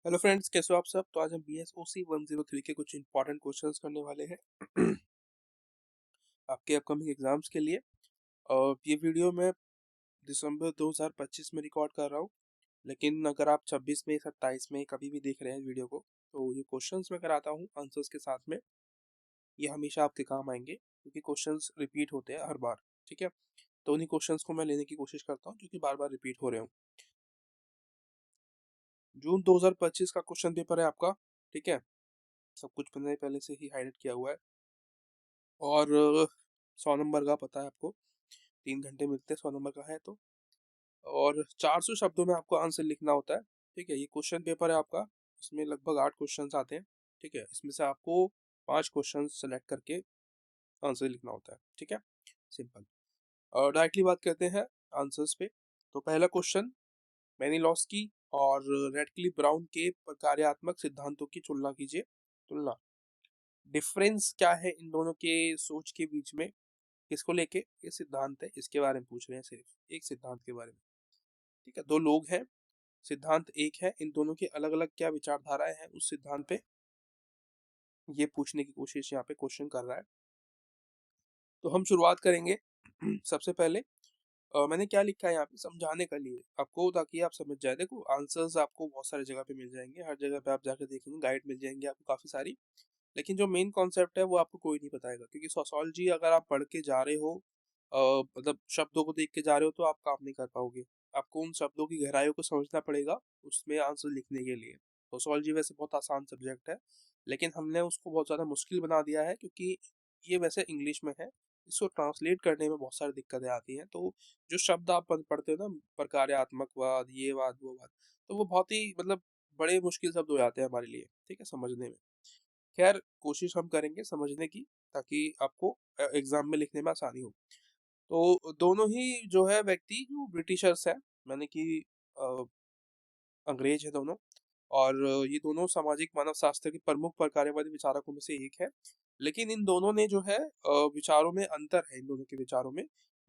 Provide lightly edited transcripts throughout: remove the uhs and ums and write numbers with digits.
Hello friends, कैसे हो आप सब। तो आज हम BSOC 103 के कुछ इंपॉर्टेंट क्वेश्चंस करने वाले हैं आपके अपकमिंग एग्जाम्स के लिए। और ये वीडियो मैं दिसंबर 2025 में रिकॉर्ड कर रहा हूँ, लेकिन अगर आप 26 में 27 में कभी भी देख रहे हैं वीडियो को, तो ये क्वेश्चंस मैं कराता हूँ आंसर्स के साथ में। ये हमेशा आपके काम आएंगे क्योंकि क्वेश्चंस रिपीट होते हैं हर बार। ठीक है, तो उन्हीं क्वेश्चंस को मैं लेने की कोशिश करता हूँ जो कि बार बार रिपीट हो रहे हो। जून 2025 का क्वेश्चन पेपर है आपका। ठीक है, सब कुछ मैंने पहले से ही हाईलाइट किया हुआ है और 100 नंबर का पता है आपको, 3 घंटे मिलते हैं 100 नंबर का है तो। और 400 शब्दों में आपको आंसर लिखना होता है। ठीक है, ये क्वेश्चन पेपर है आपका। इसमें लगभग 8 क्वेश्चन आते हैं। ठीक है, इसमें से आपको 5 क्वेश्चन सेलेक्ट करके आंसर लिखना होता है। ठीक है, सिंपल। और डायरेक्टली बात करते हैं आंसर्स पे। तो पहला क्वेश्चन, मेनिलॉस्की और रेडक्लिफ ब्राउन के प्रकार्यात्मक सिद्धांतों की तुलना कीजिए। तुलना, डिफरेंस क्या है इन दोनों के सोच के बीच में, किसको लेके ये सिद्धांत है, इसके बारे में पूछ रहे हैं, सिर्फ एक सिद्धांत के बारे में। ठीक है, दो लोग हैं, सिद्धांत एक है, इन दोनों की अलग अलग क्या विचारधाराएं हैं उस सिद्धांत पे, ये पूछने की कोशिश यहाँ पे क्वेश्चन कर रहा है। तो हम शुरुआत करेंगे सबसे पहले। मैंने क्या लिखा है यहाँ पे समझाने के लिए आपको, ताकि आप समझ जाए। देखो, आंसर्स आपको बहुत सारी जगह पे मिल जाएंगे, हर जगह पे आप जाकर देखेंगे गाइड मिल जाएंगे आपको काफी सारी, लेकिन जो मेन कॉन्सेप्ट है वो आपको कोई नहीं बताएगा। क्योंकि सोशोलॉजी अगर आप पढ़ के जा रहे हो, मतलब शब्दों को देख के जा रहे हो, तो आप काम नहीं कर पाओगे। आपको उन शब्दों की गहराइयों को समझना पड़ेगा उसमें आंसर लिखने के लिए। सोशोलॉजी वैसे बहुत आसान सब्जेक्ट है, लेकिन हमने उसको बहुत ज़्यादा मुश्किल बना दिया है, क्योंकि ये वैसे इंग्लिश में है। इसको ट्रांसलेट करने में बहुत सारी दिक्कतें आती हैं। तो जो शब्द आप पढ़ते हो ना, प्रकार्यात्मकवाद, ये वाद वो वाद, तो वो बहुत ही मतलब बड़े मुश्किल शब्द हो जाते हैं हमारे लिए, ठीक है, समझने में। खैर, कोशिश हम करेंगे समझने की, ताकि आपको एग्जाम में लिखने में आसानी हो। तो दोनों ही जो है व्यक्ति जो ब्रिटिशर्स हैं, माने कि अ, अंग्रेज है दोनों। और ये दोनों सामाजिक मानव शास्त्र के प्रमुख प्रकार्यवादी विचारकों में से एक है। लेकिन इन दोनों ने जो है विचारों में अंतर है, इन दोनों के विचारों में।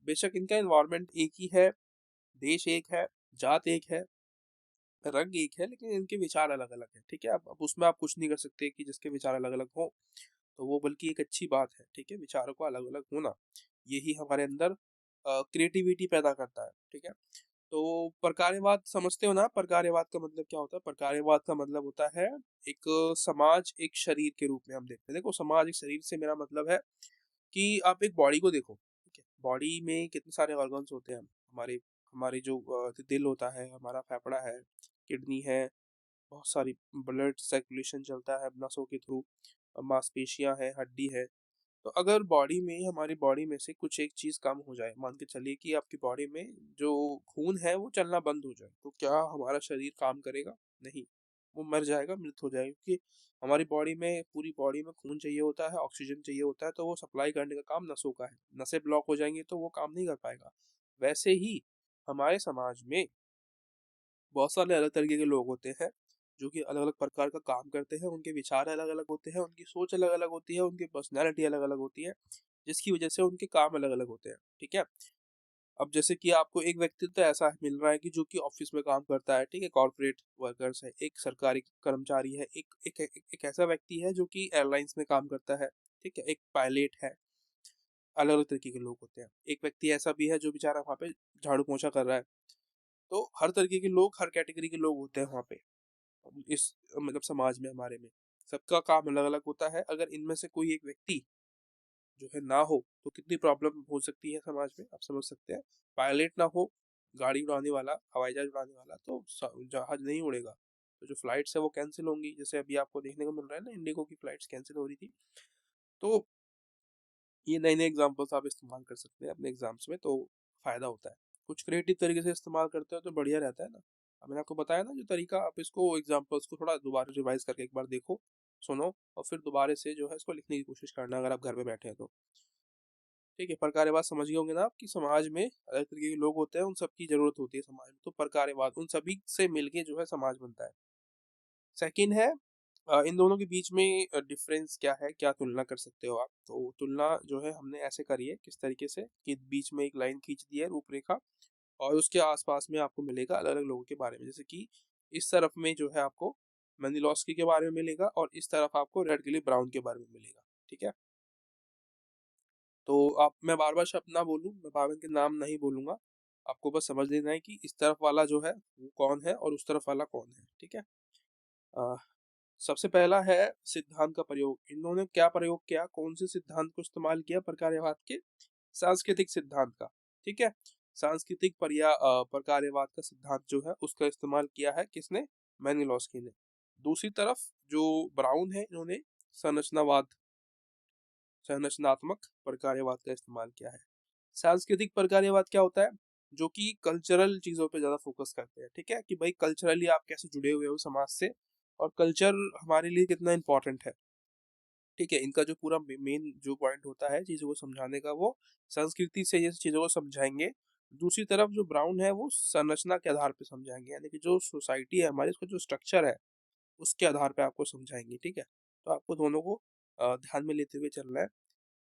बेशक इनका एनवायरनमेंट एक ही है, देश एक है, जात एक है, रंग एक है, लेकिन इनके विचार अलग अलग है। ठीक है, अब उसमें आप कुछ नहीं कर सकते कि जिसके विचार अलग अलग हो, तो वो बल्कि एक अच्छी बात है। ठीक है, विचारों का अलग अलग होना यही हमारे अंदर क्रिएटिविटी पैदा करता है। ठीक है, तो प्रकार्यवाद समझते हो ना, प्रकार्यवाद का मतलब क्या होता है। प्रकार्यवाद का मतलब होता है एक समाज एक शरीर के रूप में हम देखते हैं। देखो, समाज एक शरीर से मेरा मतलब है कि आप एक बॉडी को देखो। ठीक है, बॉडी में कितने सारे ऑर्गन्स होते हैं हमारे। हमारे जो दिल होता है, हमारा फेफड़ा है, किडनी है, बहुत सारी ब्लड सर्कुलेशन चलता है नसों के थ्रू, मांसपेशियां हैं, हड्डी है। तो अगर बॉडी में, हमारी बॉडी में से कुछ एक चीज कम हो जाए, मान के चलिए कि आपकी बॉडी में जो खून है वो चलना बंद हो जाए, तो क्या हमारा शरीर काम करेगा? नहीं, वो मर जाएगा, मृत हो जाएगा। क्योंकि हमारी बॉडी में, पूरी बॉडी में खून चाहिए होता है, ऑक्सीजन चाहिए होता है, तो वो सप्लाई करने का काम नसों का है। नसें ब्लॉक हो जाएंगी तो वो काम नहीं कर पाएगा। वैसे ही हमारे समाज में बहुत सारे अलग तरीके के लोग होते हैं, जो कि अलग अलग प्रकार का काम करते हैं। उनके विचार अलग अलग होते हैं, उनकी सोच अलग अलग होती है, उनकी पर्सनैलिटी अलग अलग होती है, जिसकी वजह से उनके काम अलग अलग होते हैं। ठीक है, अब जैसे कि आपको एक व्यक्तित्व तो ऐसा मिल रहा है कि जो कि ऑफिस में काम करता है, ठीक है, कॉर्पोरेट वर्कर्स है, एक सरकारी कर्मचारी है, एक ऐसा व्यक्ति है जो कि एयरलाइंस में काम करता है, ठीक है, एक पायलट है। अलग अलग तरीके के लोग होते हैं। एक व्यक्ति ऐसा भी है जो बेचारा वहाँ पे झाड़ू पोछा कर रहा है। तो हर तरीके के लोग, हर कैटेगरी के लोग होते हैं वहाँ पे, इस मतलब समाज में, हमारे में सबका काम अलग अलग होता है। अगर इनमें से कोई एक व्यक्ति जो है ना हो, तो कितनी प्रॉब्लम हो सकती है समाज में, आप समझ सकते हैं। पायलट ना हो, गाड़ी उड़ाने वाला, हवाई जहाज उड़ाने वाला, तो जहाज नहीं उड़ेगा। तो जो फ्लाइट्स है वो कैंसिल होंगी, जैसे अभी आपको देखने को मिल रहा है ना, इंडिगो की फ्लाइट्स कैंसिल हो रही थी। तो ये नए नए एग्जाम्पल्स आप इस्तेमाल कर सकते हैं अपने एग्जाम्स में, तो फायदा होता है। कुछ क्रिएटिव तरीके से इस्तेमाल करते हो तो बढ़िया रहता है ना। अब मैंने आपको बताया ना जो तरीका, आप इसको एग्जाम्पल्स को थोड़ा दोबारा रिवाइज करके एक बार देखो, सुनो, और फिर दोबारा से जो है इसको लिखने की कोशिश करना अगर आप घर में बैठे हैं तो। ठीक है, प्रकार्यवाद समझ गए होंगे ना आप, कि समाज में अलग तरीके के लोग होते हैं, उन सबकी जरूरत होती है समाज में। तो प्रकार्यवाद उन सभी से मिलके जो है समाज बनता है। सेकंड है, इन दोनों के बीच में डिफरेंस क्या है, क्या तुलना कर सकते हो आप। तो तुलना जो है हमने ऐसे करी है, किस तरीके से कि बीच में एक लाइन खींच दी है, रूपरेखा, और उसके आसपास में आपको मिलेगा अलग अलग लोगों के बारे में। जैसे कि इस तरफ में जो है आपको मेनिलोस्की के बारे में मिलेगा, और इस तरफ आपको रेड के लिए ब्राउन के बारे में मिलेगा। ठीक है, तो आप, मैं बार बार शब्द ना बोलूं, मैं बार बार के नाम नहीं बोलूंगा, आपको बस समझ लेना है कि इस तरफ वाला जो है वो कौन है और उस तरफ वाला कौन है। ठीक है, अ, सबसे पहला है सिद्धांत का प्रयोग। इन्होंने क्या प्रयोग किया, कौन से सिद्धांत को इस्तेमाल किया, प्रकार्यवाद के सांस्कृतिक सिद्धांत का। ठीक है, सांस्कृतिक प्रकार्यवाद का सिद्धांत जो है उसका इस्तेमाल किया है किसने, मैनिलोस्की ने। दूसरी तरफ जो ब्राउन है, इन्होंने संरचनावाद, संरचनात्मक प्रकार्यवाद का इस्तेमाल किया है। सांस्कृतिक प्रकार्यवाद क्या होता है, जो कि कल्चरल चीजों पे ज्यादा फोकस करते हैं। ठीक है, कि भाई कल्चरली आप कैसे जुड़े हुए हो समाज से, और कल्चर हमारे लिए कितना इंपॉर्टेंट है। ठीक है, इनका जो पूरा मेन जो पॉइंट होता है चीजों को समझाने का, वो संस्कृति से ये चीजों को समझाएंगे। दूसरी तरफ जो ब्राउन है वो संरचना के आधार पे समझाएंगे, यानी कि जो सोसाइटी है हमारी, उसका जो स्ट्रक्चर है उसके आधार पे आपको समझाएंगे। ठीक है, तो आपको दोनों को ध्यान में लेते हुए चलना है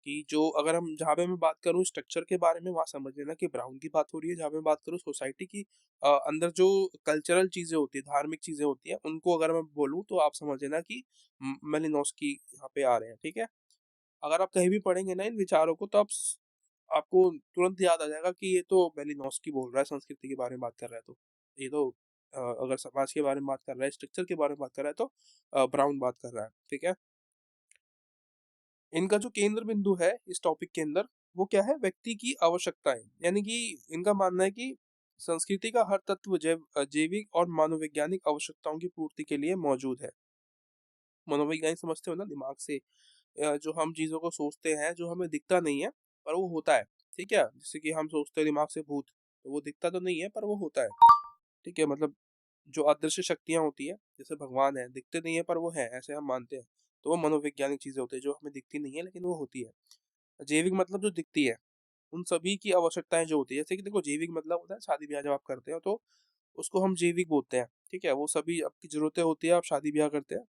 कि जो, अगर हम जहाँ पे मैं बात करूँ स्ट्रक्चर के बारे में, वहाँ समझ लेना कि ब्राउन की बात हो रही है। जहाँ पे मैं बात करूँ सोसाइटी की, अंदर जो कल्चरल चीजें होती है, धार्मिक चीजें होती हैं, उनको अगर मैं बोलूँ तो आप समझ लेना कि मेलिनोस्की यहाँ पे आ रहे हैं। ठीक है, अगर आप कहीं भी पढ़ेंगे ना इन विचारों को, तो आपको तुरंत याद आ जाएगा कि ये तो मेलिनोस्की बोल रहा है, संस्कृति के बारे में बात कर रहा है। तो ये तो अगर समाज के बारे में बात कर रहा है, स्ट्रक्चर के बारे में बात कर रहा है, तो ब्राउन बात कर रहा है। ठीक है, इनका जो केंद्र बिंदु है इस टॉपिक के अंदर, वो क्या है, व्यक्ति की आवश्यकताएं। यानी कि इनका मानना है कि संस्कृति का हर तत्व जैविक और मनोवैज्ञानिक आवश्यकताओं की पूर्ति के लिए मौजूद है। मनोवैज्ञानिक समझते हो ना, दिमाग से जो हम चीजों को सोचते हैं, जो हमें दिखता नहीं है पर वो होता है। ठीक है, जैसे कि हम सोचते हैं दिमाग से भूत, तो वो दिखता तो नहीं है पर वो होता है। ठीक है, मतलब जो अदृश्य शक्तियां होती है, जैसे भगवान है, दिखते नहीं है पर वो है, ऐसे हम मानते हैं। तो वो मनोवैज्ञानिक चीजें होती है जो हमें दिखती नहीं है लेकिन वो होती है। जैविक मतलब जो दिखती है, उन सभी की आवश्यकताएं जो होती है, जैसे कि देखो जैविक मतलब होता है शादी ब्याह जब आप करते हो तो उसको हम जैविक बोलते हैं। ठीक है, वो सभी आपकी जरूरतें होती है, आप शादी ब्याह करते हैं,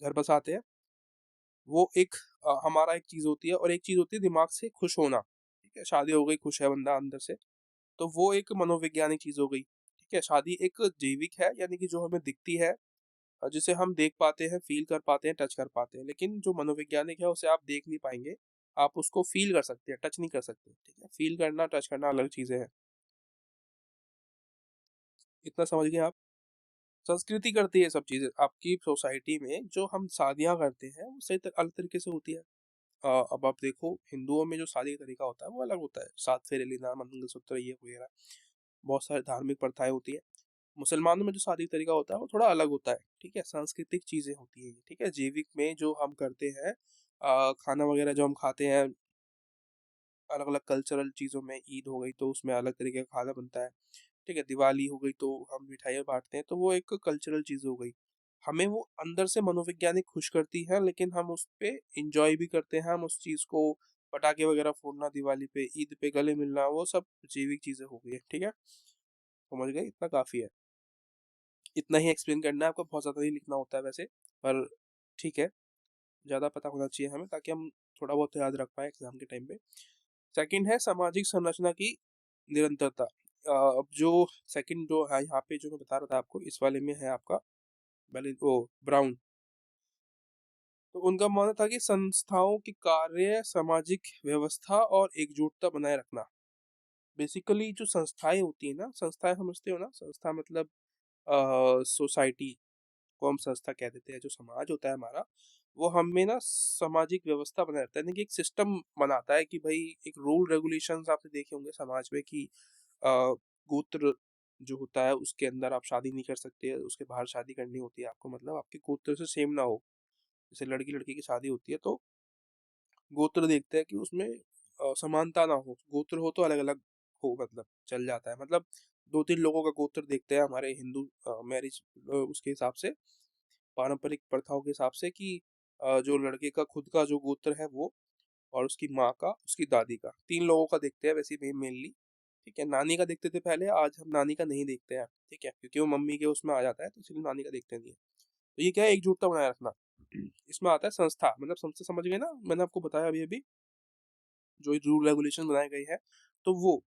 घर बसाते हैं, वो एक हमारा एक चीज होती है। और एक चीज होती है दिमाग से खुश होना। ठीक है, शादी हो गई, खुश है बंदा अंदर से, तो वो एक मनोवैज्ञानिक चीज हो गई। ठीक है, शादी एक जैविक है, यानी कि जो हमें दिखती है, जिसे हम देख पाते हैं, फील कर पाते हैं, टच कर पाते हैं। लेकिन जो मनोवैज्ञानिक है उसे आप देख नहीं पाएंगे, आप उसको फील कर सकते हैं, टच नहीं कर सकते। ठीक है, फील करना टच करना अलग चीजें हैं। इतना समझ गए आप। संस्कृति करती है सब चीजें आपकी सोसाइटी में। जो हम शादियां करते हैं वो सही अलग तरीके से होती है। अब आप देखो हिंदुओं में जो शादी का तरीका होता है वो अलग होता है, सात फेरे लेना, मंगलसूत्र, ये वगैरह बहुत सारी धार्मिक प्रथाएं होती है। मुसलमानों में जो शादी का तरीका होता है वो थोड़ा अलग होता है। ठीक है, सांस्कृतिक चीजें होती है ये। ठीक है, जैविक में जो हम करते हैं, खाना वगैरह जो हम खाते हैं, अलग अलग कल्चरल चीजों में, ईद हो गई तो उसमें अलग तरीके का खाना बनता है। ठीक है, दिवाली हो गई तो हम मिठाइयाँ बांटते हैं, तो वो एक कल्चरल चीज हो गई। हमें वो अंदर से मनोवैज्ञानिक खुश करती है, लेकिन हम उस पे इंजॉय भी करते हैं, हम उस चीज को, पटाखे वगैरह फोड़ना दिवाली पे, ईद पे गले मिलना, वो सब जैविक चीजें हो गई है। ठीक है, समझ गए, इतना काफी है। इतना ही एक्सप्लेन करना है आपको, बहुत ज्यादा नहीं लिखना होता है वैसे, पर ठीक है, ज्यादा पता होना चाहिए हमें ताकि हम थोड़ा बहुत याद रख पाए एग्जाम के टाइम पे। सेकंड है सामाजिक संरचना की निरंतरता। अब जो सेकंड जो है यहाँ पे, जो मैं बता रहा था आपको, इस वाले में है आपका ओ ब्राउन। तो उनका मानना था कि संस्थाओं के कार्य सामाजिक व्यवस्था और एकजुटता बनाए रखना। बेसिकली जो संस्थाएं होती है ना, संस्थाएं समझते हो ना, संस्था मतलब सोसाइटी को हम संस्था कह देते हैं। जो समाज होता है हमारा, वो हमें ना सामाजिक व्यवस्था बनाए रखता है, यानी कि एक सिस्टम बनाता है कि भाई, एक रूल रेगुलेशंस आपने देखे होंगे समाज में कि अ, गोत्र जो होता है उसके अंदर आप शादी नहीं कर सकते, उसके बाहर शादी करनी होती है आपको, मतलब आपके गोत्र से सेम ना हो। जैसे लड़की लड़की की शादी होती है तो गोत्र देखते हैं कि उसमें समानता ना हो, गोत्र हो तो अलग अलग हो, मतलब चल जाता है। मतलब दो तीन लोगों का गोत्र देखते हैं हमारे हिंदू मैरिज उसके हिसाब से, पारंपरिक प्रथाओं के हिसाब से, कि जो लड़के का खुद का जो गोत्र है वो, और उसकी माँ का, उसकी दादी का, तीन लोगों का देखते हैं वैसे मेनली। ठीक है, नानी का देखते थे पहले, आज हम नानी का नहीं देखते हैं। ठीक है, क्योंकि वो मम्मी के उसमें आ जाता है, तो इसलिए नानी का देखते नहीं है। तो ये क्या है, एकजुटता बनाए रखना। इसमें आता है संस्था, मतलब संस्था समझ गए ना, मैंने आपको बताया अभी अभी, जो रूल रेगुलेशन बनाए गए हैं, तो वो।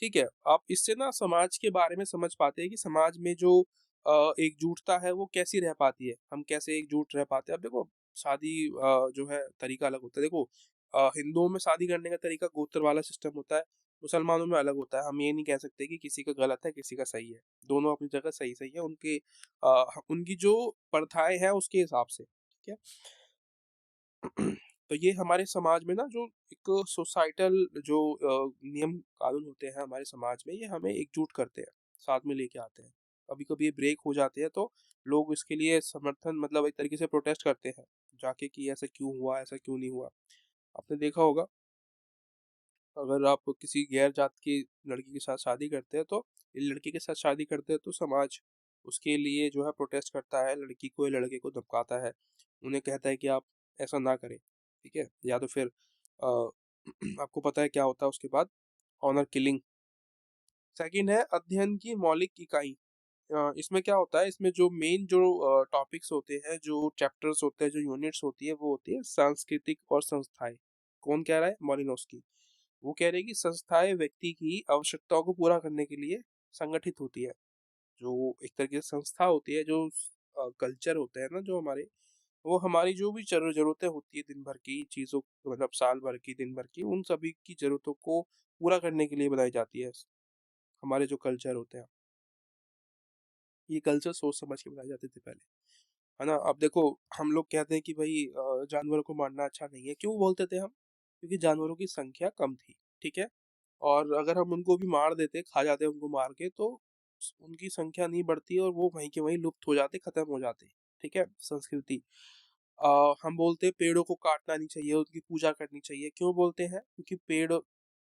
ठीक है, आप इससे ना समाज के बारे में समझ पाते हैं कि समाज में जो एकजुटता है वो कैसी रह पाती है, हम कैसे एकजुट रह पाते हैं। अब देखो शादी जो है तरीका अलग होता है। देखो हिंदुओं में शादी करने का तरीका गोत्र वाला सिस्टम होता है, मुसलमानों में अलग होता है। हम ये नहीं कह सकते कि किसी का गलत है किसी का सही है, दोनों अपनी जगह सही सही है। उनकी जो प्रथाएं हैं उसके हिसाब से, ठीक है। तो ये हमारे समाज में ना जो एक सोसाइटल जो नियम कानून होते हैं हमारे समाज में, ये हमें एकजुट करते हैं, साथ में लेके आते हैं। कभी कभी ये ब्रेक हो जाते हैं तो लोग इसके लिए समर्थन मतलब एक तरीके से प्रोटेस्ट करते हैं जाके कि ऐसा क्यों हुआ, ऐसा क्यों नहीं हुआ। आपने देखा होगा अगर आप किसी गैर जात की लड़की के साथ शादी करते हैं तो लड़के के साथ शादी करते हैं तो समाज उसके लिए जो है प्रोटेस्ट करता है, लड़की को या लड़के को धमकाता है, उन्हें कहता है कि आप ऐसा ना करें, ठीक है। या तो फिर अ, आपको पता है क्या होता है उसके बाद, ऑनर किलिंग। सेकंड है अध्ययन की मौलिक इकाई। इसमें क्या होता है, इसमें जो मेन जो टॉपिक्स होते हैं, जो चैप्टर्स होते हैं, जो यूनिट्स होती है वो होती है सांस्कृतिक और संस्थाएं। कौन कह रहा है? मॉलिनोस्की। वो कह रहे हैं कि संस्थाएं व्यक्ति की आवश्यकताओं को पूरा करने के लिए संगठित होती है। जो एक तरीके से संस्था होती है, जो कल्चर होते हैं ना जो हमारे, वो हमारी जो भी जरूरतें होती है दिन भर की चीजों, मतलब साल भर की दिन भर की, उन सभी की जरूरतों को पूरा करने के लिए बनाई जाती है। हमारे जो कल्चर होते हैं, ये कल्चर सोच समझ के बनाए जाते थे पहले, है ना। अब देखो हम लोग कहते हैं कि भाई जानवरों को मारना अच्छा नहीं है। क्यों बोलते थे हम? क्योंकि जानवरों की संख्या कम थी, ठीक है। और अगर हम उनको भी मार देते, खा जाते उनको मार के, तो उनकी संख्या नहीं बढ़ती और वो वहीं के वहीं लुप्त हो जाते, खत्म हो जाते, ठीक है। संस्कृति हम बोलते हैं पेड़ों को काटना नहीं चाहिए, उनकी पूजा करनी चाहिए। क्यों बोलते हैं? क्योंकि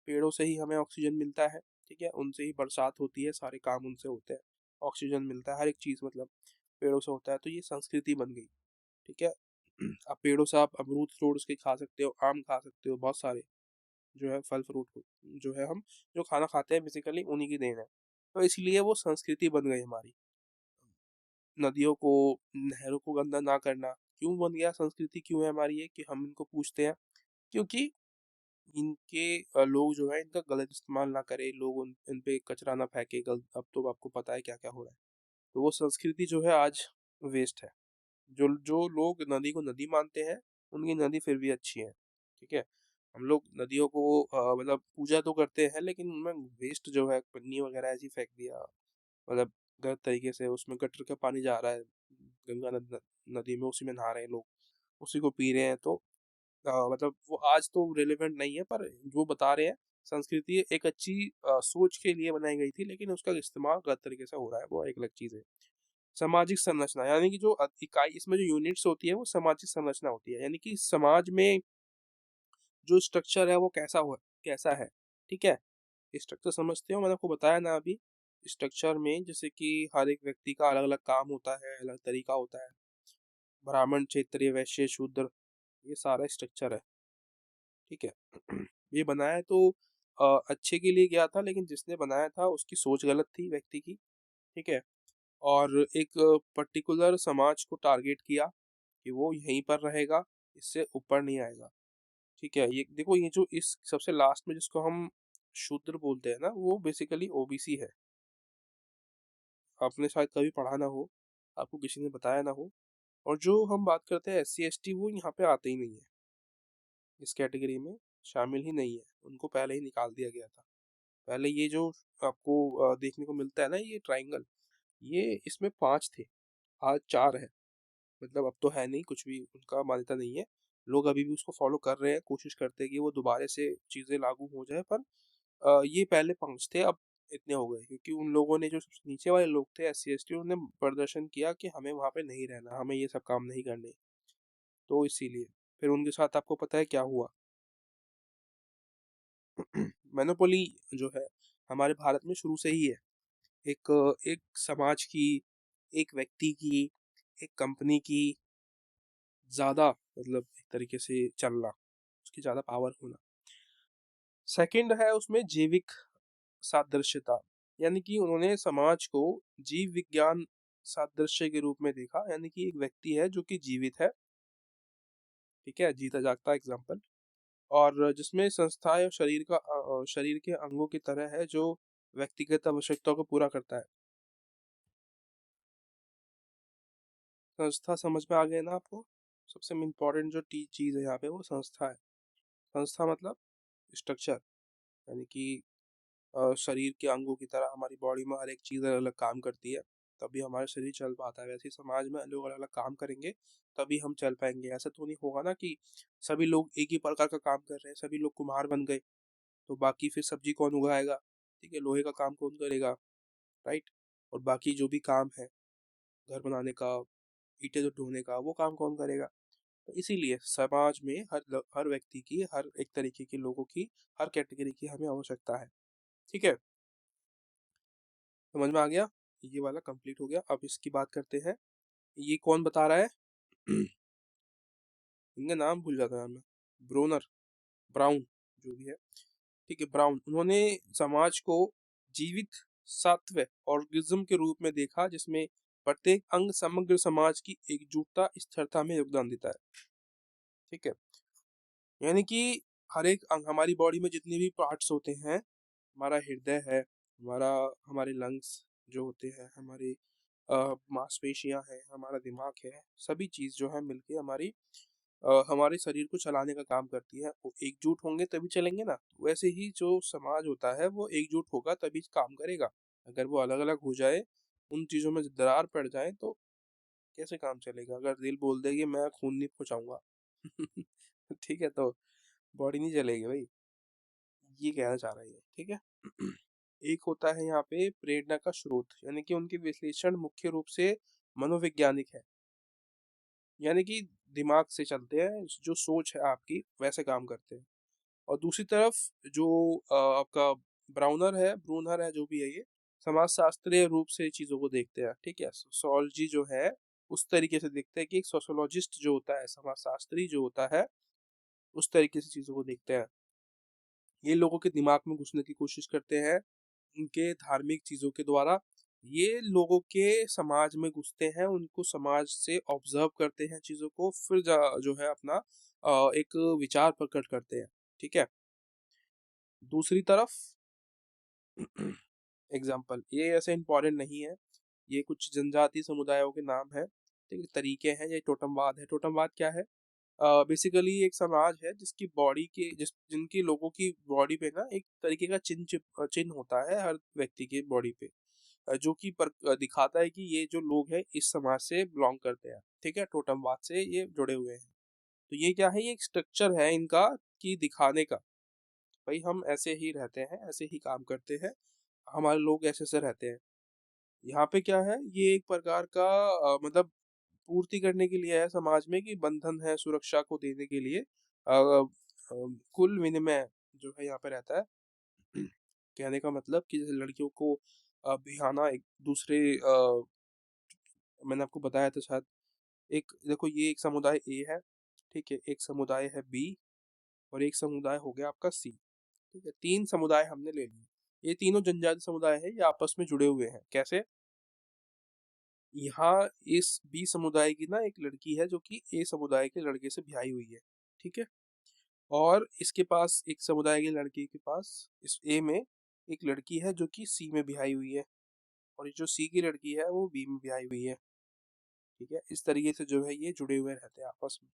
पेड़ों से ही हमें ऑक्सीजन मिलता है, ठीक है। उनसे ही बरसात होती है, सारे काम उनसे होते हैं, ऑक्सीजन मिलता है, हर एक चीज मतलब पेड़ों से होता है। तो ये संस्कृति बन गई, ठीक है। अब पेड़ों से आप अमरूद तोड़ के खा सकते हो, आम खा सकते हो, बहुत सारे जो है फल फ्रूट जो है हम जो खाना खाते हैं बेसिकली उन्हीं की देन है। तो इसलिए वो संस्कृति बन गई हमारी। नदियों को, नहरों को गंदा ना करना क्यों बन गया? संस्कृति क्यों है हमारी ये कि हम इनको पूछते हैं? क्योंकि इनके लोग जो है इनका गलत इस्तेमाल ना करें, लोग इन पे कचरा ना फेंके। अब तो आपको पता है क्या क्या हो रहा है। तो वो संस्कृति जो है आज वेस्ट है। जो जो लोग नदी को नदी मानते हैं, उनकी नदी फिर भी अच्छी है, ठीक है। हम लोग नदियों को मतलब पूजा तो करते हैं लेकिन उनमें वेस्ट जो है, पन्नी वगैरह ऐसी फेंक दिया, मतलब गलत तरीके से उसमें गटर का पानी जा रहा है गंगा नदी में, उसी में नहा रहे हैं लोग, उसी को पी रहे हैं। तो मतलब वो आज तो रेलेवेंट नहीं है, पर जो बता रहे हैं संस्कृति एक अच्छी सोच के लिए बनाई गई थी, लेकिन उसका इस्तेमाल गलत तरीके से हो रहा है, वो एक अलग चीज है। सामाजिक संरचना यानी कि जो इकाई, इसमें जो यूनिट्स होती है वो सामाजिक संरचना होती है, यानी कि समाज में जो स्ट्रक्चर है वो कैसा है, ठीक है। स्ट्रक्चर समझते हो? मैंने आपको बताया ना अभी, स्ट्रक्चर में जैसे कि हर एक व्यक्ति का अलग अलग काम होता है, अलग तरीका होता है। ब्राह्मण, क्षत्रिय, वैश्य, शूद्र, ये सारा स्ट्रक्चर है, ठीक है। ये बनाया तो अच्छे के लिए गया था, लेकिन जिसने बनाया था उसकी सोच गलत थी व्यक्ति की, ठीक है। और एक पर्टिकुलर समाज को टारगेट किया कि वो यहीं पर रहेगा, इससे ऊपर नहीं आएगा, ठीक है। ये देखो, ये जो इस सबसे लास्ट में जिसको हम शूद्र बोलते हैं ना, वो बेसिकली ओबीसी है। आपने शायद कभी पढ़ा ना हो, आपको किसी ने बताया ना हो। और जो हम बात करते हैं एससी एसटी, वो यहाँ पे आते ही नहीं है, इस कैटेगरी में शामिल ही नहीं है, उनको पहले ही निकाल दिया गया था। पहले ये जो आपको देखने को मिलता है ना ये ट्राइंगल, ये इसमें 5 थे, आज 4 है। मतलब अब तो है नहीं, कुछ भी उनका मान्यता नहीं है। लोग अभी भी उसको फॉलो कर रहे हैं, कोशिश करते हैं कि वो दोबारा से चीजें लागू हो जाए, पर ये पहले 5 थे, अब इतने हो गए क्योंकि उन लोगों ने, जो सबसे नीचे वाले लोग थे एससी एसटी, उन्होंने प्रदर्शन किया कि हमें वहां पे नहीं रहना, हमें ये सब काम नहीं करने। तो इसीलिए फिर उनके साथ आपको पता है क्या हुआ? मोनोपोली जो है हमारे भारत में शुरू से ही है। एक एक समाज की, एक व्यक्ति की, एक कंपनी की ज्यादा, मतलब एक तरीके से चलना, उसकी ज्यादा पावर होना। सेकंड है उसमें जैविक सादृश्यता, यानी कि उन्होंने समाज को जीव विज्ञान सादृश्य के रूप में देखा, यानी कि एक व्यक्ति है जो कि जीवित है, ठीक है, जीता जागता एग्जाम्पल, और जिसमें संस्थाएं और शरीर के अंगों की तरह है, जो व्यक्तिगत आवश्यकताओं को पूरा करता है। संस्था समझ में आ गया ना आपको? सबसे इम्पोर्टेंट जो चीज़ है यहाँ पे वो संस्था है। संस्था मतलब स्ट्रक्चर, यानी कि शरीर के अंगों की तरह हमारी बॉडी में हर एक चीज़ अलग अलग काम करती है, तभी हमारा शरीर चल पाता है। वैसे ही समाज में लोग अलग अलग काम करेंगे तभी हम चल पाएंगे। ऐसा तो नहीं होगा ना कि सभी लोग एक ही प्रकार का काम कर रहे हैं, सभी लोग कुम्हार बन गए तो बाकी फिर सब्जी कौन उगाएगा? ठीक है, लोहे का काम कौन करेगा? राइट। और बाकी जो भी काम है घर बनाने का, ईंटें जो ढोने का, वो काम कौन करेगा? तो इसीलिए समाज में हर व्यक्ति की, हर एक तरीके के लोगों की, हर कैटेगरी की हमें आवश्यकता है। ठीक है, समझ में आ गया? ये वाला कंप्लीट हो गया। अब इसकी बात करते हैं, ये कौन बता रहा है? इनका नाम भूल जाता है मैं। ब्रोनर, ब्राउन, जो भी है। ठीक है, ब्राउन। उन्होंने समाज को जीवित सात्व ऑर्गेनिज्म के रूप में देखा, जिसमें प्रत्येक अंग समग्र समाज की एकजुटता स्थिरता में योगदान देता है। ठीक है, यानी कि हर एक अंग, हमारी बॉडी में जितने भी पार्ट्स होते हैं, हमारा हृदय है, हमारे लंग्स जो होते हैं, हमारी मांसपेशियां हैं, हमारा दिमाग है, सभी चीज जो है मिलके हमारे शरीर को चलाने का काम करती है। वो एकजुट होंगे तभी चलेंगे ना। वैसे ही जो समाज होता है वो एकजुट होगा तभी काम करेगा। अगर वो अलग अलग हो जाए, उन चीजों में दरार पड़ जाए तो कैसे काम चलेगा? अगर दिल बोल दे कि मैं खून नहीं पहुंचाऊंगा ठीक है, तो बॉडी नहीं चलेगी भाई। ये कहना चाह रहा है ये, ठीक है। एक होता है यहाँ पे प्रेरणा का स्रोत, यानी कि उनके विश्लेषण मुख्य रूप से मनोवैज्ञानिक है, यानी कि दिमाग से चलते हैं, जो सोच है आपकी वैसे काम करते हैं। और दूसरी तरफ जो आपका ब्रूनर है, जो भी है ये समाजशास्त्रीय रूप से चीजों को देखते हैं। ठीक है, सोशियोलॉजी जो है उस तरीके से देखते हैं कि एक सोशियोलॉजिस्ट जो होता है, समाजशास्त्री जो होता है, उस तरीके से चीजों को देखते हैं। ये लोगों के दिमाग में घुसने की कोशिश करते हैं उनके धार्मिक चीजों के द्वारा। ये लोगों के समाज में घुसते हैं, उनको समाज से ऑब्जर्व करते हैं चीजों को, फिर जो है अपना एक विचार प्रकट करते हैं। ठीक है, दूसरी तरफ एग्जाम्पल, ये ऐसे इंपॉर्टेंट नहीं है, ये कुछ जनजाति समुदायों के नाम है। ठीक है, तरीके हैं। ये टोटमवाद है। टोटमवाद क्या है? बेसिकली एक समाज है जिसकी बॉडी के जिनकी लोगों की बॉडी पे ना एक तरीके का चिन्ह होता है हर व्यक्ति के बॉडी पे, जो कि दिखाता है कि ये जो लोग हैं इस समाज से बिलोंग करते हैं। ठीक है, टोटमवाद से ये जुड़े हुए हैं। तो ये क्या है? ये एक स्ट्रक्चर है इनका कि दिखाने का, भाई हम ऐसे ही रहते हैं, ऐसे ही काम करते हैं, हमारे लोग ऐसे से रहते हैं। यहाँ पे क्या है? ये एक प्रकार का मतलब पूर्ति करने के लिए है समाज में, कि बंधन है सुरक्षा को देने के लिए कुल विनिमय जो है यहाँ पे रहता है। कहने का मतलब कि जैसे लड़कियों को बिहाना एक दूसरे मैंने आपको बताया था शायद। एक देखो, ये एक समुदाय ए है, ठीक है, एक समुदाय है बी, और एक समुदाय हो गया आपका सी। ठीक है, तीन समुदाय हमने ले लिए। ये तीनों जनजाति समुदाय है, ये आपस में जुड़े हुए हैं। कैसे? यहाँ इस बी समुदाय की ना एक लड़की है जो कि ए समुदाय के लड़के से ब्याही हुई है। ठीक है, और इसके पास एक समुदाय के लड़के के पास, इस ए में एक लड़की है जो कि सी में ब्याही हुई है, और ये जो सी की लड़की है वो बी में ब्याही हुई है। ठीक है, इस तरीके से जो है ये जुड़े हुए रहते हैं आपस में।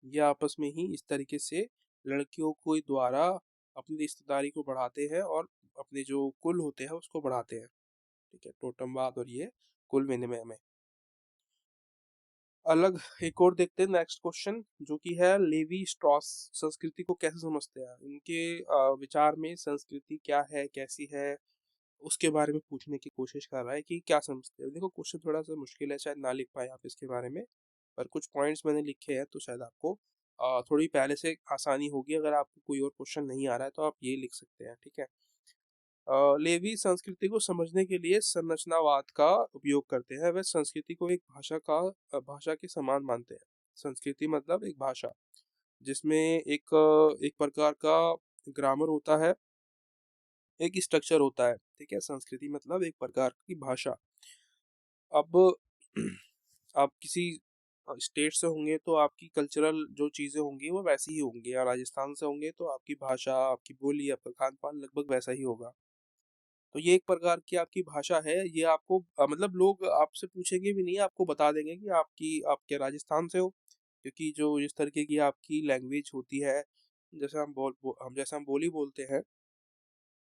ये आपस में ही इस तरीके से लड़कियों को द्वारा अपनी रिश्तेदारी को बढ़ाते हैं और अपने जो कुल होते हैं उसको बढ़ाते हैं। ठीक है, टोटमवाद और ये कुल विनिमय में अलग। एक और देखते हैं नेक्स्ट क्वेश्चन, जो कि है लेवी स्ट्रॉस संस्कृति को कैसे समझते हैं। इनके विचार में संस्कृति क्या है, कैसी है, उसके बारे में पूछने की कोशिश कर रहा है कि क्या समझते हैं। देखो, क्वेश्चन थोड़ा सा मुश्किल है, शायद ना लिख पाए आप इसके बारे में, पर कुछ पॉइंट्स मैंने लिखे हैं तो शायद आपको थोड़ी पहले से आसानी होगी। अगर आपको कोई और क्वेश्चन नहीं आ रहा है तो आप ये लिख सकते हैं। ठीक है, लेवी संस्कृति को समझने के लिए संरचनावाद का उपयोग करते हैं। वे संस्कृति को एक भाषा के समान मानते हैं। संस्कृति मतलब एक भाषा, जिसमें एक प्रकार का ग्रामर होता है, एक स्ट्रक्चर होता है। ठीक है, संस्कृति मतलब एक प्रकार की भाषा। अब आप किसी स्टेट से होंगे तो आपकी कल्चरल जो चीजें होंगी वो वैसी ही होंगी, या राजस्थान से होंगे तो आपकी भाषा, आपकी बोली, आपका खान पान लगभग वैसा ही होगा। तो ये एक प्रकार की आपकी भाषा है, ये आपको मतलब लोग आपसे पूछेंगे भी नहीं, आपको बता देंगे कि आप क्या राजस्थान से हो, क्योंकि जो इस तरीके की आपकी लैंग्वेज होती है, जैसे हम बोली बोलते हैं,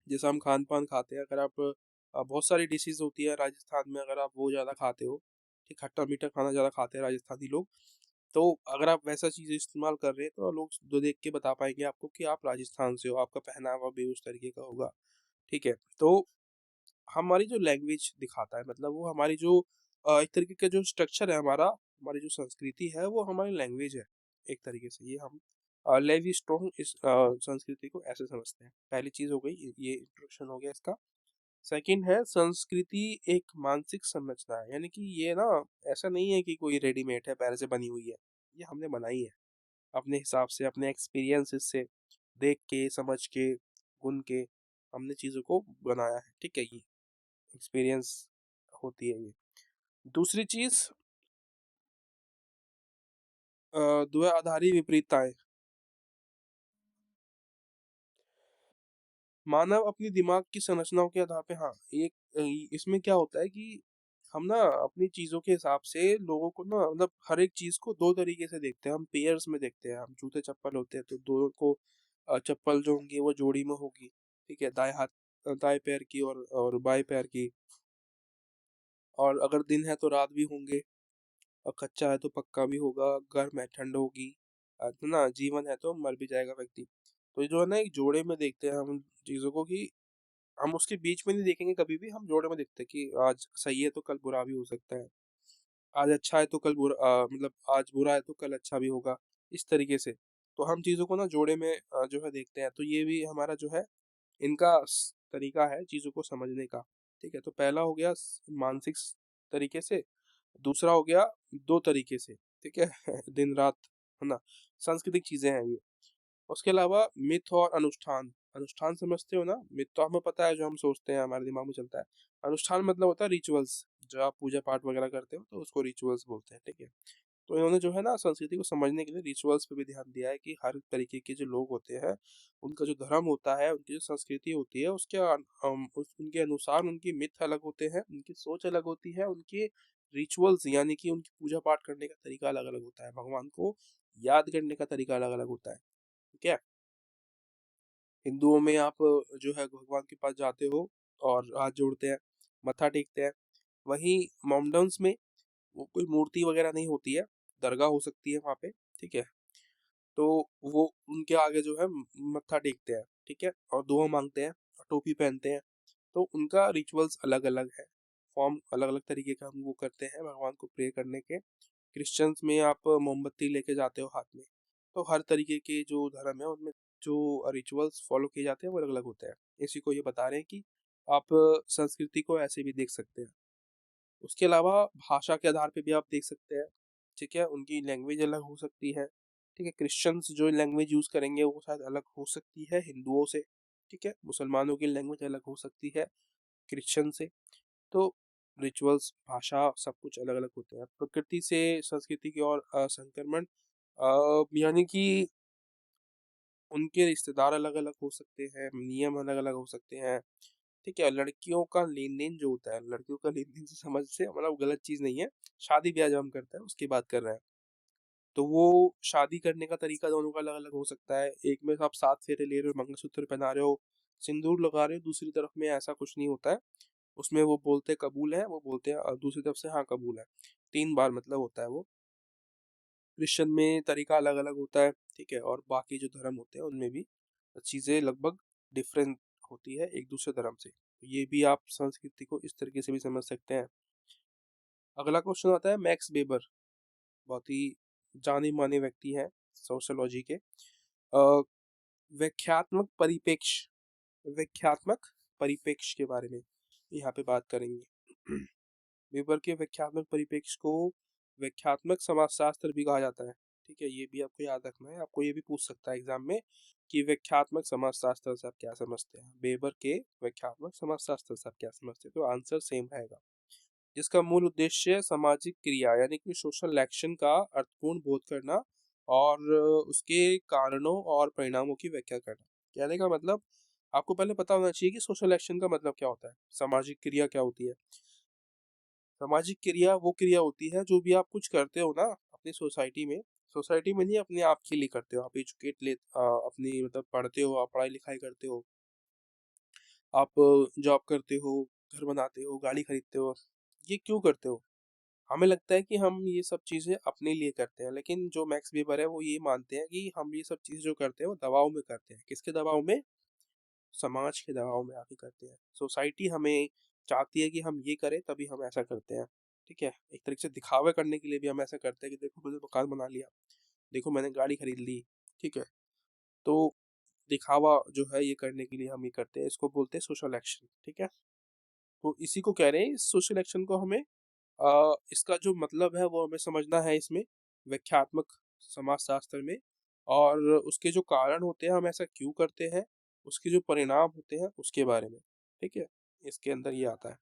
जैसा हम खान पान खाते हैं, अगर आप बहुत सारी डिशेज होती है राजस्थान में, अगर आप वो ज़्यादा खाते हो, ठीक, खट्टा मीठा खाना ज़्यादा खाते हैं राजस्थानी लोग, तो अगर आप वैसा चीज़ इस्तेमाल कर रहे हैं तो लोग दो देख के बता पाएंगे आपको कि आप राजस्थान से हो, आपका पहनावा भी उस तरीके का होगा। ठीक है, तो हमारी जो लैंग्वेज दिखाता है, मतलब वो हमारी जो एक तरीके का जो स्ट्रक्चर है हमारा, हमारी जो संस्कृति है वो हमारी लैंग्वेज है। एक तरीके से ये हम लेवी स्ट्रॉन्ग इस संस्कृति को ऐसे समझते हैं। पहली चीज हो गई, ये इंट्रोडक्शन हो गया इसका। सेकंड है, संस्कृति एक मानसिक संरचना है, यानी कि ये ना ऐसा नहीं है कि कोई रेडीमेड है, पहले से बनी हुई है, ये हमने बनाई है अपने हिसाब से, अपने एक्सपीरियंसेस से, देख के, समझ के, गुन के हमने चीज़ों को बनाया है। ठीक है, ये एक्सपीरियंस होती है ये। दूसरी चीज, द्वि विपरीतताएं। मानव अपनी दिमाग की संरचनाओं के आधार पे, हाँ, एक इसमें क्या होता है कि हम ना अपनी चीजों के हिसाब से लोगों को ना, मतलब हर एक चीज को दो तरीके से देखते हैं, हम पेयर्स में देखते हैं। हम जूते चप्पल होते हैं तो दोनों को चप्पल जो होंगी वो जोड़ी में होगी, ठीक है, दाएं हाथ दाएं पैर की और बाएं पैर की। और अगर दिन है तो रात भी होंगे, और कच्चा है तो पक्का भी होगा, गर्म है ठंड होगी, तो ना जीवन है तो मर भी जाएगा व्यक्ति। तो ये जो है ना, एक जोड़े में देखते हैं हम चीजों को, कि हम उसके बीच में नहीं देखेंगे कभी भी, हम जोड़े में देखते हैं कि आज सही है तो कल बुरा भी हो सकता है, आज अच्छा है तो कल बुरा, मतलब आज बुरा है तो कल अच्छा भी होगा, इस तरीके से। तो हम चीजों को ना जोड़े में जो है देखते हैं। तो ये भी हमारा जो है, इनका तरीका है चीजों को समझने का। ठीक है, तो पहला हो गया मानसिक तरीके से, दूसरा हो गया दो तरीके से। ठीक है दिन रात, है ना, सांस्कृतिक चीजें हैं ये। उसके अलावा मिथ और अनुष्ठान। अनुष्ठान समझते हो ना, मिथ तो हमें पता है, जो हम सोचते हैं हमारे दिमाग में चलता है। अनुष्ठान मतलब होता है रिचुअल्स, जो आप पूजा पाठ वगैरह करते हो तो उसको रिचुअल्स बोलते हैं। ठीक है, तो इन्होंने जो है ना संस्कृति को समझने के लिए रिचुअल्स पे भी ध्यान दिया है, कि हर तरीके के जो लोग होते हैं, उनका जो धर्म होता है, उनकी जो संस्कृति होती है, उनके अनुसार उनकी मिथ अलग होते हैं, उनकी सोच अलग होती है, उनके रिचुअल्स यानी कि उनकी पूजा पाठ करने का तरीका अलग अलग होता है, भगवान को याद करने का तरीका अलग अलग होता है। ठीक है, हिंदुओं में आप जो है भगवान के पास जाते हो और हाथ जोड़ते हैं, मत्था टेकते हैं। वहीं मोमडन्स में वो कोई मूर्ति वगैरह नहीं होती है, दरगाह हो सकती है वहाँ पे। ठीक है, तो वो उनके आगे जो है मत्था टेकते हैं, ठीक है, और दुआ मांगते हैं, और टोपी पहनते हैं। तो उनका रिचुअल्स अलग अलग है, फॉर्म अलग अलग तरीके का हम वो करते हैं भगवान को प्रे करने के। क्रिश्चियंस में आप मोमबत्ती लेके जाते हो हाथ में। तो हर तरीके के जो धर्म है उनमें जो रिचुअल्स फॉलो किए जाते हैं वो अलग अलग होते हैं। इसी को ये बता रहे हैं कि आप संस्कृति को ऐसे भी देख सकते हैं। उसके अलावा भाषा के आधार पे भी आप देख सकते हैं। ठीक है, उनकी लैंग्वेज अलग हो सकती है। ठीक है, क्रिश्चियंस जो लैंग्वेज यूज करेंगे वो शायद अलग हो सकती है हिंदुओं से। ठीक है, मुसलमानों की लैंग्वेज अलग हो सकती है क्रिश्चियन से। तो रिचुअल्स, भाषा, सब कुछ अलग अलग होते हैं। प्रकृति से संस्कृति की ओर संक्रमण, यानी कि उनके रिश्तेदार अलग अलग हो सकते हैं, नियम अलग अलग हो सकते हैं। ठीक है, लड़कियों का लेन देन जो होता है, लड़कियों का लेन देन से समझ से मतलब गलत चीज नहीं है, शादी ब्याह जब हम करते हैं उसकी बात कर रहे हैं। तो वो शादी करने का तरीका दोनों का अलग अलग हो सकता है। एक में आप 7 फेरे ले रहे हो, मंगलसूत्र पहना रहे हो, सिंदूर लगा रहे हो, दूसरी तरफ में ऐसा कुछ नहीं होता है। उसमें वो बोलते कबूल है, वो बोलते हैं, और दूसरी तरफ से हाँ कबूल है, 3 बार मतलब होता है वो। क्रिश्चियन में तरीका अलग अलग होता है। ठीक है, और बाकी जो धर्म होते हैं उनमें भी चीजें लगभग डिफरेंट होती है एक दूसरे धर्म से। ये भी आप संस्कृति को इस तरीके से भी समझ सकते हैं। अगला क्वेश्चन आता है मैक्स वेबर, बहुत ही जाने माने व्यक्ति हैं सोशियोलॉजी के। व्याख्यात्मक परिप्रेक्ष्य, व्याख्यात्मक परिप्रेक्ष्य के बारे में यहाँ पे बात करेंगे। वेबर के व्याख्यात्मक परिप्रेक्ष्य को व्याख्यात्मक समाजशास्त्र भी कहा जाता है। ठीक है, ये भी आपको याद रखना है, आपको ये भी पूछ सकता है एग्जाम में कि व्याख्यात्मक समाजशास्त्र से आप क्या समझते हैं, वेबर के व्याख्यात्मक समाजशास्त्र से आप क्या समझते हैं। तो आंसर सेम रहेगा, जिसका मूल उद्देश्य सामाजिक क्रिया यानी कि सोशल एक्शन का अर्थपूर्ण बोध करना, और उसके कारणों और परिणामों की व्याख्या करना। कहने का मतलब, आपको पहले पता होना चाहिए कि सोशल एक्शन का मतलब क्या होता है, सामाजिक क्रिया क्या होती है। सामाजिक क्रिया वो क्रिया होती है जो भी आप कुछ करते हो ना अपनी सोसाइटी में नहीं, अपने आप के लिए करते हो। आप अपनी मतलब पढ़ते हो, आप पढ़ाई लिखाई करते हो, आप जॉब करते हो, घर बनाते हो, गाड़ी खरीदते हो, ये क्यों करते हो? हमें लगता है कि हम ये सब चीजें अपने लिए करते हैं, लेकिन जो मैक्स वेबर है वो ये मानते हैं कि हम ये सब चीजें जो करते हैं वो दबाव में करते हैं। किसके दबाव में? समाज के दबाव में आके करते हैं। सोसाइटी हमें चाहती है कि हम ये करें, तभी हम ऐसा करते हैं। ठीक है, एक तरीके से दिखावे करने के लिए भी हम ऐसा करते हैं कि देखो मैंने मकान बना लिया, देखो मैंने गाड़ी खरीद ली। ठीक है, तो दिखावा जो है ये करने के लिए हम ये करते हैं, इसको बोलते हैं सोशल एक्शन। ठीक है, तो इसी को कह रहे हैं, इस सोशल एक्शन को हमें इसका जो मतलब है वो हमें समझना है इसमें, व्याख्यात्मक समाजशास्त्र में। और उसके जो कारण होते हैं, हम ऐसा क्यों करते हैं, उसके जो परिणाम होते हैं उसके बारे में। ठीक है, इसके अंदर ये आता है।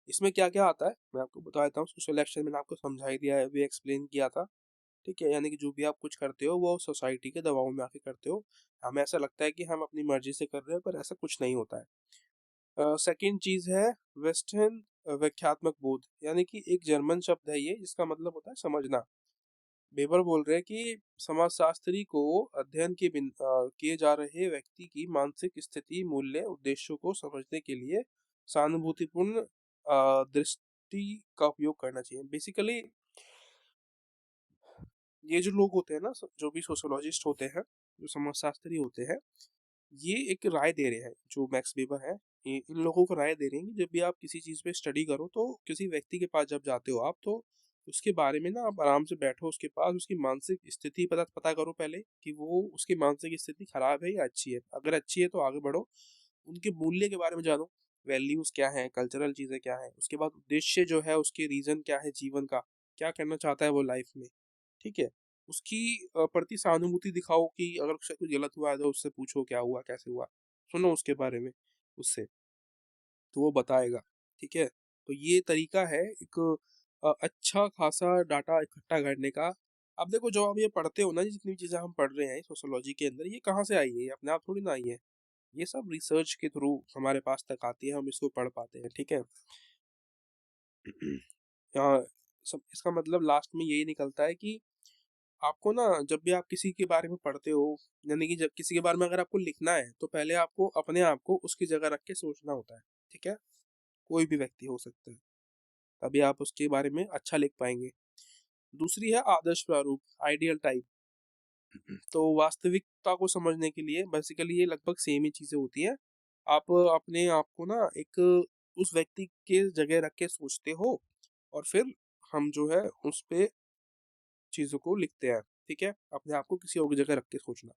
इसमें क्या क्या आता है मैं आपको बता देता हूँ। सोशल एक्शन मैंने आपको समझा ही दिया है, अभी एक्सप्लेन किया था। ठीक है, यानी कि जो भी आप कुछ करते हो वो सोसाइटी के दबाव में आके करते हो। हमें ऐसा लगता है कि हम अपनी मर्जी से कर रहे हैं, पर ऐसा कुछ नहीं होता है। सेकंड चीज है वेस्टर्न व्याख्यात्मक बोध, यानी कि एक जर्मन शब्द है ये, जिसका मतलब होता है समझना। वेबर बोल रहे हैं कि समाजशास्त्री को अध्ययन किए जा रहे व्यक्ति की मानसिक स्थिति, मूल्य, उद्देश्यों को समझने के लिए सहानुभूतिपूर्ण दृष्टि का उपयोग करना चाहिए। बेसिकली ये जो लोग होते हैं ना, जो भी सोशोलॉजिस्ट होते हैं, जो समाजशास्त्री होते हैं, ये एक राय दे रहे हैं, जो मैक्स वेबर है, ये इन लोगों को राय दे रहे हैं कि जब भी आप किसी चीज पे स्टडी करो, तो किसी व्यक्ति के पास जब जाते हो आप, तो उसके बारे में ना आप आराम से बैठो उसके पास, उसकी मानसिक स्थिति पता पता करो पहले कि वो उसकी मानसिक स्थिति खराब है या अच्छी है। अगर अच्छी है तो आगे बढ़ो, उनके मूल्य के बारे में जानो, वैल्यूज क्या है, कल्चरल चीजें क्या है, उसके बाद उद्देश्य जो है, उसके रीजन क्या है जीवन का, क्या करना चाहता है वो लाइफ में। ठीक है, उसकी प्रति सहानुभूति दिखाओ कि अगर उससे कुछ गलत हुआ है तो उससे पूछो क्या हुआ, कैसे हुआ, सुनो उसके बारे में उससे, तो वो बताएगा। ठीक है, तो ये तरीका है एक अच्छा खासा डाटा इकट्ठा करने का। अब देखो, जो आप ये पढ़ते हो ना, जितनी भी चीजें हम पढ़ रहे हैं सोशोलॉजी के अंदर, ये कहाँ से आई है? ये अपने आप थोड़ी ना आई है, ये सब रिसर्च के थ्रू हमारे पास तक आती है, हम इसको पढ़ पाते हैं। ठीक है, यहाँ सब इसका मतलब लास्ट में यही निकलता है कि आपको ना, जब भी आप किसी के बारे में पढ़ते हो, यानी कि जब किसी के बारे में अगर आपको लिखना है, तो पहले आपको अपने आप को उसकी जगह रख के सोचना होता है। ठीक है, कोई भी व्यक्ति हो सकता है, तभी आप उसके बारे में अच्छा लिख पाएंगे। दूसरी है आदर्श प्रारूप, आइडियल टाइप। तो वास्तविकता को समझने के लिए बेसिकली ये लगभग सेम ही चीजें होती हैं। आप अपने आप को ना एक उस व्यक्ति के जगह रख के सोचते हो, और फिर हम जो है उस पे चीजों को लिखते हैं। ठीक है, अपने आप को किसी और की जगह रख के सोचना।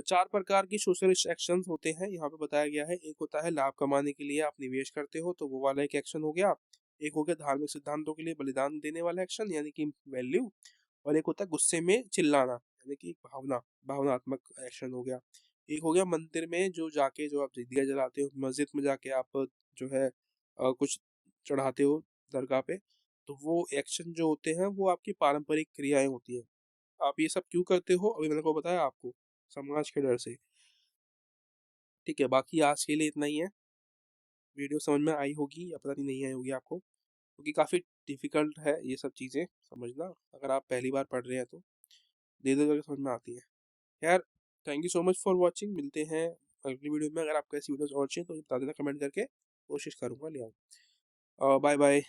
चार प्रकार की सोशल एक्शंस होते हैं यहाँ पे बताया गया है। एक होता है लाभ कमाने के लिए आप निवेश करते हो, तो वो वाला एक एक्शन हो गया। एक हो गया धार्मिक सिद्धांतों के लिए बलिदान देने वाला एक्शन, यानी कि वैल्यू। और एक होता है गुस्से में चिल्लाना, यानी कि भावनात्मक एक्शन हो गया। एक हो गया मंदिर में जो जाके जो आप दिया जलाते हो, मस्जिद में जाके आप जो है कुछ चढ़ाते हो दरगाह पे, तो वो एक्शन जो होते हैं वो आपकी पारंपरिक क्रियाएं होती है। आप ये सब क्यों करते हो, अभी मैंने को बताया आपको, समाज के डर से। ठीक है, बाकी आज के लिए इतना ही है। वीडियो समझ में आई होगी या पता नहीं आई होगी आपको, क्योंकि काफ़ी डिफिकल्ट है ये सब चीज़ें समझना। अगर आप पहली बार पढ़ रहे हैं तो धीरे धीरे करके समझ में आती है। यार, thank you so much for watching, मिलते हैं अगली वीडियो में। अगर आपको ऐसी वीडियोस और चाहिए तो बता देना कमेंट करके, कोशिश करूंगा ले आऊँ। Bye bye.